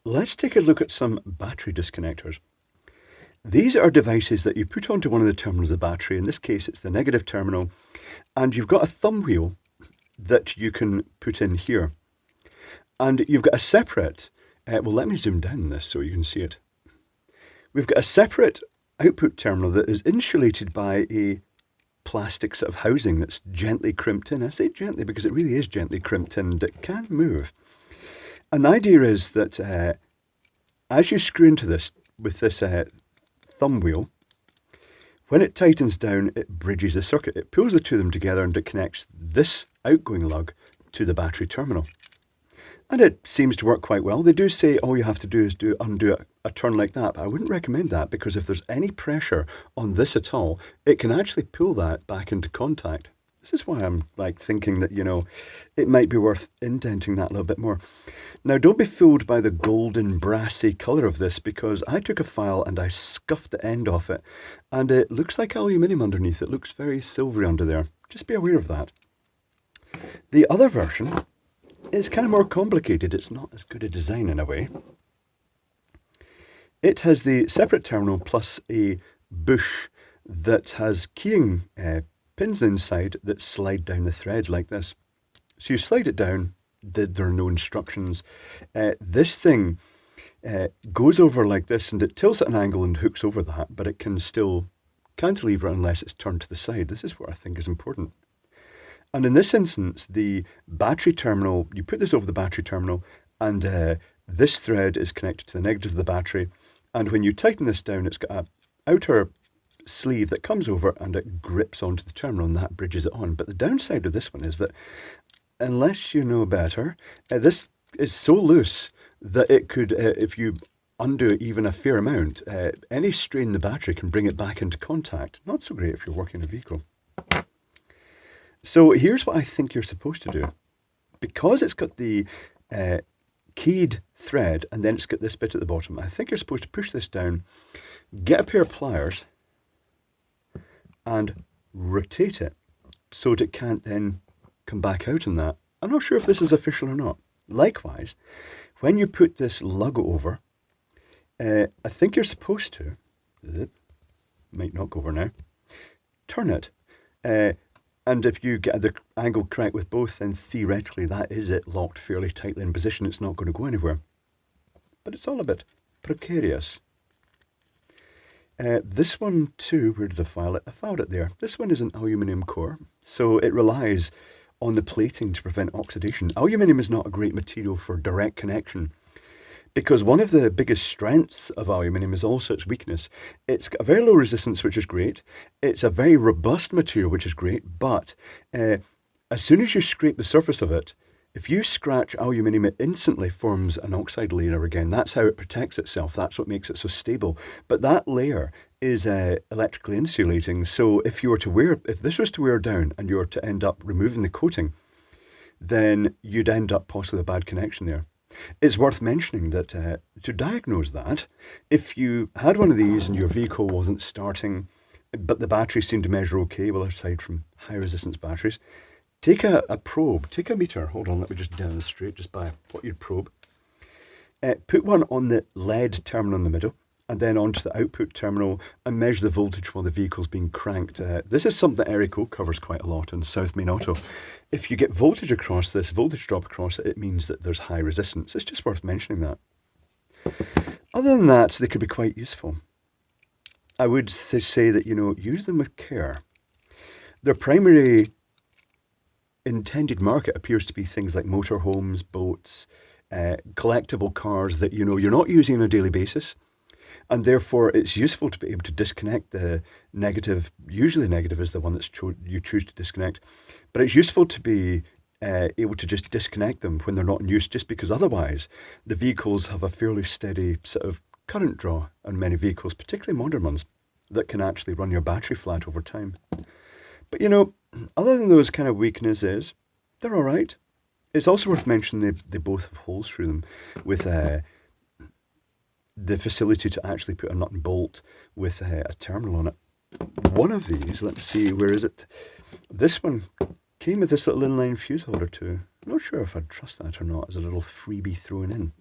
let's take a look at some battery disconnectors. These are devices that you put onto one of the terminals of the battery. In this case, it's the negative terminal, and you've got a thumb wheel that you can put in here. And you've got a separate, well, let me zoom down this so you can see it. We've got a separate output terminal that is insulated by a plastic sort of housing that's gently crimped in. I say gently because it really is gently crimped in and it can move. And the idea is that as you screw into this with this thumb wheel, when it tightens down, it bridges the circuit. It pulls the two of them together and it connects this outgoing lug to the battery terminal. And it seems to work quite well. They do say all you have to do is undo a turn like that. But I wouldn't recommend that because if there's any pressure on this at all, it can actually pull that back into contact. This is why I'm thinking that, it might be worth indenting that a little bit more. Now, don't be fooled by the golden brassy colour of this because I took a file and I scuffed the end off it and it looks like aluminium underneath. It looks very silvery under there. Just be aware of that. The other version is kind of more complicated. It's not as good a design in a way. It has the separate terminal plus a bush that has keying pins inside that slide down the thread like this. So you slide it down, there are no instructions. This thing goes over like this and it tilts at an angle and hooks over that, but it can still cantilever unless it's turned to the side. This is what I think is important. And in this instance, the battery terminal, you put this over the battery terminal and this thread is connected to the negative of the battery. And when you tighten this down, it's got an outer sleeve that comes over and it grips onto the terminal and that bridges it on. But the downside of this one is that unless you know better, this is so loose that it could, if you undo even a fair amount, any strain in the battery can bring it back into contact. Not so great if you're working a vehicle. So here's what I think you're supposed to do. Because it's got the keyed thread and then it's got this bit at the bottom, I think you're supposed to push this down, get a pair of pliers and rotate it so that it can't then come back out on that. I'm not sure if this is official or not. Likewise, when you put this lug over, I think you're supposed to, might not go over now, turn it. And if you get the angle correct with both, then theoretically that is it locked fairly tightly in position. It's not going to go anywhere. But it's all a bit precarious. This one too, where did I file it? I filed it there. This one is an aluminium core, so it relies on the plating to prevent oxidation. Aluminium is not a great material for direct connection because one of the biggest strengths of aluminium is also its weakness. It's got a very low resistance, which is great. It's a very robust material, which is great, but as soon as you scrape the surface of it, if you scratch aluminium, it instantly forms an oxide layer again. That's how it protects itself. That's what makes it so stable. But that layer is electrically insulating. So if this was to wear down and you were to end up removing the coating, then you'd end up possibly with a bad connection there. It's worth mentioning that to diagnose that, if you had one of these and your vehicle wasn't starting, but the battery seemed to measure okay, well, aside from high resistance batteries, take a probe, take a meter, hold on, let me just demonstrate just by what you'd probe. Put one on the lead terminal in the middle and then onto the output terminal and measure the voltage while the vehicle's being cranked. This is something that Eric O covers quite a lot in South Main Auto. If you get voltage across this, voltage drop across it, it means that there's high resistance. It's just worth mentioning that. Other than that, they could be quite useful. I would say that, use them with care. Their primary intended market appears to be things like motorhomes, boats, collectible cars that you're not using on a daily basis, and therefore it's useful to be able to disconnect the negative. Usually the negative is the one that you choose to disconnect, but it's useful to be able to just disconnect them when they're not in use, just because otherwise the vehicles have a fairly steady sort of current draw on many vehicles, particularly modern ones, that can actually run your battery flat over time. But other than those kind of weaknesses, they're all right. It's also worth mentioning they both have holes through them with the facility to actually put a nut and bolt with a terminal on it. One of these, let's see, where is it? This one came with this little inline fuse holder too. I'm not sure if I'd trust that or not as a little freebie thrown in.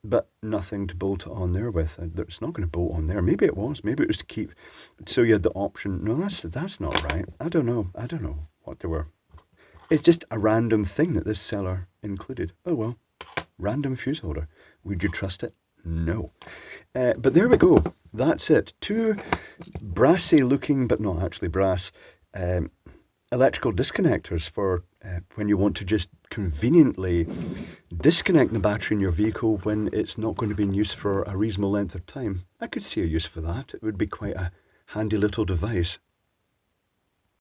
But nothing to bolt it on there with. It's not going to bolt on there. Maybe it was. Maybe it was to keep, so you had the option. No, that's not right. I don't know what they were. It's just a random thing that this seller included. Oh well, random fuse holder. Would you trust it? No. But there we go. That's it. Two brassy looking, but not actually brass, electrical disconnectors for when you want to just conveniently disconnect the battery in your vehicle when it's not going to be in use for a reasonable length of time. I could see a use for that. It would be quite a handy little device.